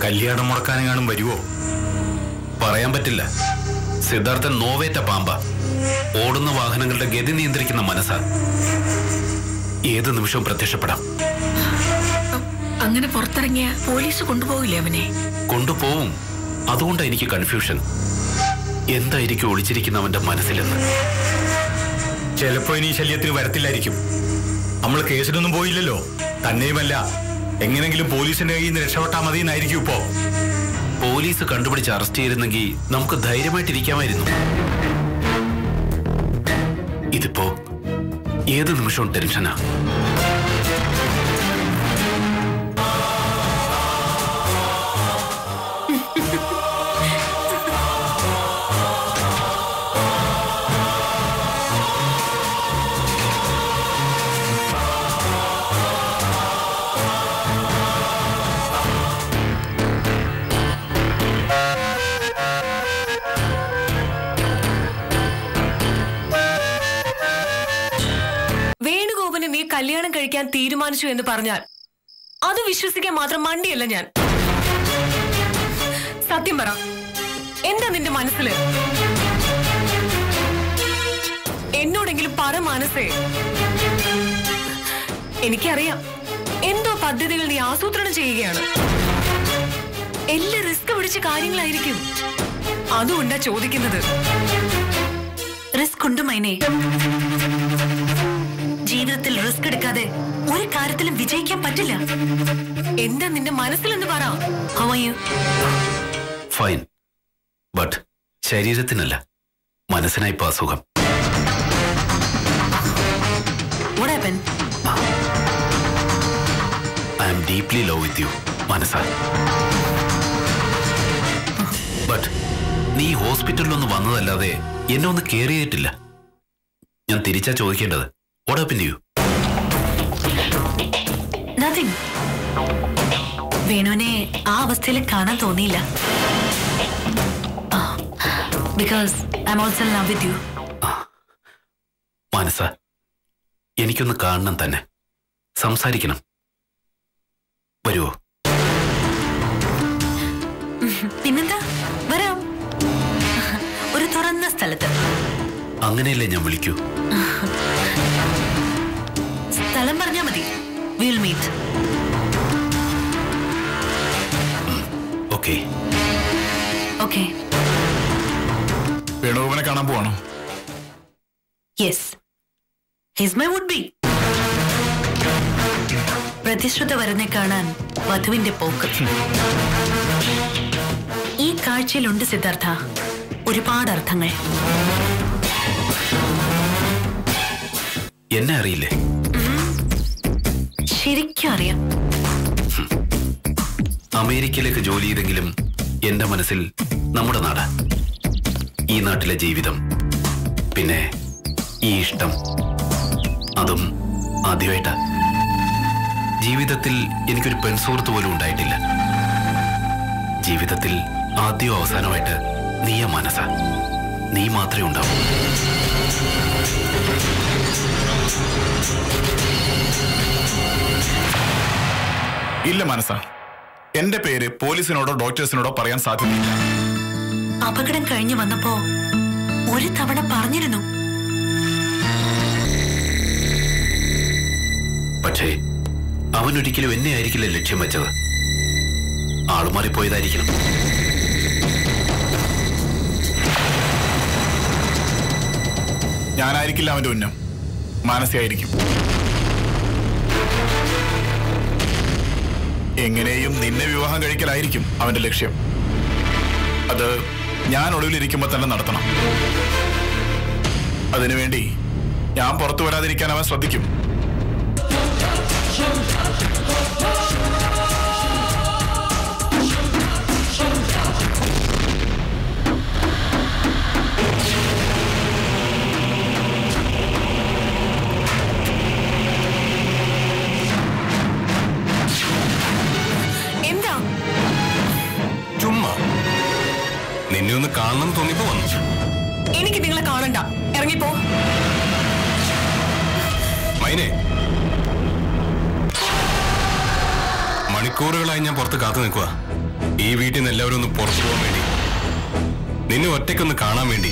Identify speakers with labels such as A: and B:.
A: കല്യാണം മുടക്കാനെങ്ങാനും വരുവോ? പറയാൻ പറ്റില്ല. സിദ്ധാർത്ഥൻ നോവേറ്റ പാമ്പ. ഓടുന്ന വാഹനങ്ങളുടെ ഗതി നിയന്ത്രിക്കുന്ന മനസ്സാ. ഏത് നിമിഷവും പ്രത്യക്ഷപ്പെടാം.
B: അങ്ങനെ പുറത്തിറങ്ങിയ പോലീസ് കൊണ്ടുപോകില്ലേ അവനെ?
A: കൊണ്ടുപോവും. അതുകൊണ്ടാണ് എനിക്ക് കൺഫ്യൂഷൻ. എന്തായിരിക്കും ഒളിച്ചിരിക്കുന്ന അവന്റെ മനസ്സിലെന്ന്.
C: ചിലപ്പോ ഇനി ശല്യത്തിന് വരത്തില്ലായിരിക്കും. നമ്മൾ കേസിനൊന്നും പോയില്ലല്ലോ. തന്നെയുമല്ല, എങ്ങനെങ്കിലും പോലീസിന്റെ കയ്യിൽ നിന്ന് രക്ഷപ്പെട്ടാൽ മതി എന്നായിരിക്കും ഇപ്പോ.
A: പോലീസ് കണ്ടുപിടിച്ച് അറസ്റ്റ് ചെയ്തിരുന്നെങ്കിൽ നമുക്ക് ധൈര്യമായിട്ടിരിക്കാമായിരുന്നു. ഇതിപ്പോ ഏത് നിമിഷവും ടെൻഷനാ.
B: കല്യാണം കഴിക്കാൻ തീരുമാനിച്ചു എന്ന് പറഞ്ഞാൽ അത് വിശ്വസിക്കാൻ മാത്രം മണ്ടിയല്ല ഞാൻ. സത്യം പറ, എന്താ നിന്റെ മനസ്സില്? എന്നോടെങ്കിലും പറ മനസ്സേ. എനിക്കറിയാം എന്തോ പദ്ധതികൾ നീ ആസൂത്രണം ചെയ്യുകയാണ്. എല്ലാം റിസ്ക് പിടിച്ച കാര്യങ്ങളായിരിക്കും. അതുകൊണ്ടാ ചോദിക്കുന്നത്.
D: റിസ്ക് ഉണ്ട് മൈനെ. ജീവിതത്തിൽ റിസ്ക് എടുക്കാതെ ഒരു കാര്യത്തിലും വിജയിക്കാൻ പറ്റില്ല.
B: എന്താ നിന്റെ മനസ്സിലെന്ന് പറ.
D: How are you?
A: Fine. But ശരീരത്തിനല്ല, മനസ്സിനായി ഇപ്പൊ അസുഖം.
D: What happened?
A: I am deeply in love with you, മനസ്സാ. ബട്ട് നീ ഹോസ്പിറ്റലിലൊന്ന് വന്നതല്ലാതെ എന്നെ ഒന്ന് കെയർ ചെയ്തിട്ടില്ല. ഞാൻ തിരിച്ചാ ചോദിക്കേണ്ടത്. What happened to you?
D: Nothing. വേണുവിനെ ആ അവസ്ഥയിൽ കാണാൻ തോന്നിയില്ല. Because I'm also in love with you.
A: മനസ്സാ, എനിക്കൊന്ന് കാണണം തന്നെ. സംസാരിക്കണം. വരുവോ?
D: പിന്നെന്താ, വരാം. ഒരു തുറന്ന സ്ഥലത്ത്.
A: അങ്ങനെയല്ലേ ഞാൻ വിളിക്കൂ.
D: സ്ഥലം പറഞ്ഞാ മതി. We'll meet.
A: Okay.
D: Okay.
C: വേണുഗോപനെ കാണാൻ പോവാണോ?
D: Yes. He's my would be. പ്രതിശ്രുത വരനെ കാണാൻ വധുവിന്റെ പോക്ക്. ഈ കാഴ്ചയിലുണ്ട് സിദ്ധാർത്ഥ ഒരുപാട് അർത്ഥങ്ങൾ.
A: എന്നെ അറിയില്ലേ?
D: ശരിക്കും അറിയാം.
A: അമേരിക്കയിലേക്ക് ജോലി ചെയ്തെങ്കിലും എന്റെ മനസ്സിൽ നമ്മുടെ നാട്, ഈ നാട്ടിലെ ജീവിതം, പിന്നെ ഈ ഇഷ്ടം, അതും ആദ്യമായിട്ടാ. ജീവിതത്തിൽ എനിക്കൊരു പെൺസുഹൃത്ത് പോലും ഉണ്ടായിട്ടില്ല. ജീവിതത്തിൽ ആദ്യവും അവസാനമായിട്ട് നീയ മനസ്സാ. നീ മാത്രമേ ഉണ്ടാവൂ.
C: ഇല്ല മനസ്സാ, എന്റെ പേര് പോലീസിനോടോ ഡോക്ടേഴ്സിനോടോ പറയാൻ സാധ്യതയില്ല.
D: അപകടം കഴിഞ്ഞു വന്നപ്പോ ഒരു തവണ പറഞ്ഞിരുന്നു.
A: പക്ഷേ അവനൊരിക്കലും എന്നെ ആയിരിക്കില്ല ലക്ഷ്യം വെച്ചത്. ആളുമാറിപ്പോയതായിരിക്കണം.
C: ഞാനായിരിക്കില്ല അവന്റെ ഉന്നം, മാനസിയായിരിക്കും. എങ്ങനെയും നിന്നെ വിവാഹം കഴിക്കലായിരിക്കും അവന്റെ ലക്ഷ്യം. അത് ഞാൻ ഒളിവിലിരിക്കുമ്പോ തന്നെ നടത്തണം. അതിനുവേണ്ടി ഞാൻ പുറത്തു വരാതിരിക്കാൻ അവൻ ശ്രദ്ധിക്കും.
A: നിന്നെ ഒന്ന് കാണണം തോന്നിപ്പോ വന്നു.
B: എനിക്ക് നിങ്ങളെ കാണണ്ട, ഇറങ്ങിപ്പോ.
A: മൈനെ,
E: മണിക്കൂറുകളായി ഞാൻ പുറത്ത് കാത്തു നിൽക്കുക. ഈ വീട്ടിൽ നിന്ന് എല്ലാവരും ഒന്ന് പുറത്തു പോകാൻ വേണ്ടി, നിന്നെ ഒറ്റയ്ക്കൊന്ന് കാണാൻ വേണ്ടി.